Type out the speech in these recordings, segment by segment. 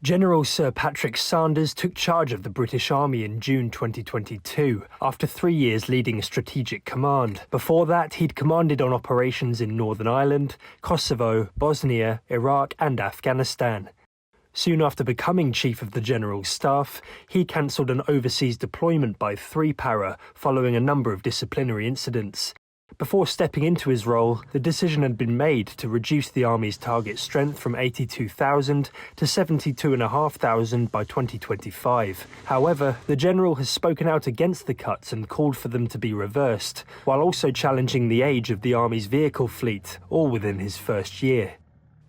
General Sir Patrick Sanders took charge of the British Army in June 2022, after 3 years leading Strategic Command. Before that, he'd commanded on operations in Northern Ireland, Kosovo, Bosnia, Iraq and Afghanistan. Soon after becoming Chief of the General Staff, he cancelled an overseas deployment by 3 para following a number of disciplinary incidents. Before stepping into his role, the decision had been made to reduce the Army's target strength from 82,000 to 72,500 by 2025. However, the General has spoken out against the cuts and called for them to be reversed, while also challenging the age of the Army's vehicle fleet, all within his first year.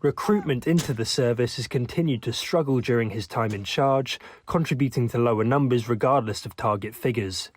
Recruitment into the service has continued to struggle during his time in charge, contributing to lower numbers regardless of target figures.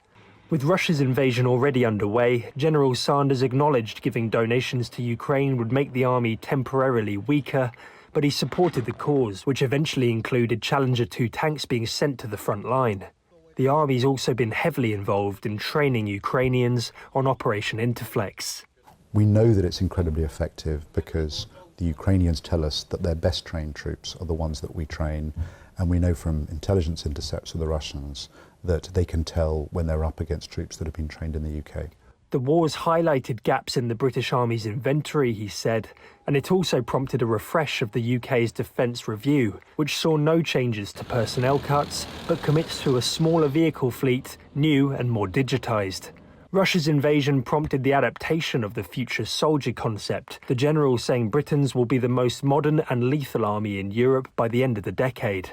With Russia's invasion already underway, General Sanders acknowledged giving donations to Ukraine would make the army temporarily weaker, but he supported the cause, which eventually included Challenger 2 tanks being sent to the front line. The army's also been heavily involved in training Ukrainians on Operation Interflex. We know that it's incredibly effective because the Ukrainians tell us that their best trained troops are the ones that we train, and we know from intelligence intercepts of the Russians that they can tell when they're up against troops that have been trained in the UK. The war's highlighted gaps in the British Army's inventory, he said, and it also prompted a refresh of the UK's Defence Review, which saw no changes to personnel cuts, but commits to a smaller vehicle fleet, new and more digitised. Russia's invasion prompted the adaptation of the future soldier concept, the General saying Britons will be the most modern and lethal army in Europe by the end of the decade.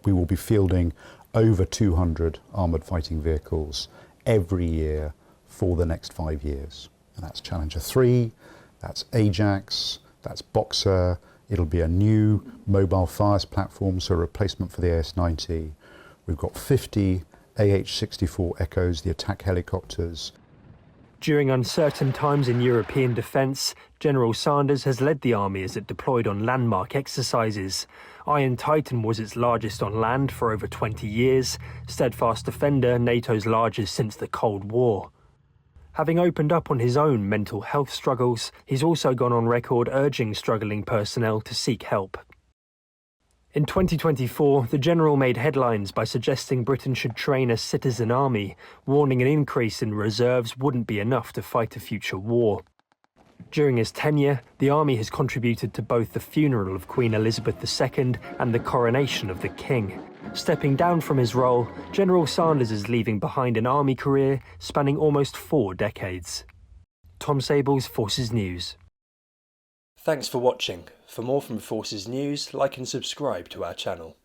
We will be fielding over 200 armoured fighting vehicles every year for the next 5 years. And that's Challenger 3, that's Ajax, that's Boxer. It'll be a new mobile fires platform, so a replacement for the AS-90. We've got 50 AH-64 Echoes, the attack helicopters. During uncertain times in European defence, General Sanders has led the army as it deployed on landmark exercises. Iron Titan was its largest on land for over 20 years, Steadfast Defender NATO's largest since the Cold War. Having opened up on his own mental health struggles, he's also gone on record urging struggling personnel to seek help. In 2024, the General made headlines by suggesting Britain should train a citizen army, warning an increase in reserves wouldn't be enough to fight a future war. During his tenure, the army has contributed to both the funeral of Queen Elizabeth II and the coronation of the King. Stepping down from his role, General Sanders is leaving behind an army career spanning almost 4 decades. Tom Sable's Forces News. Thanks for watching. For more from Forces News, like and subscribe to our channel.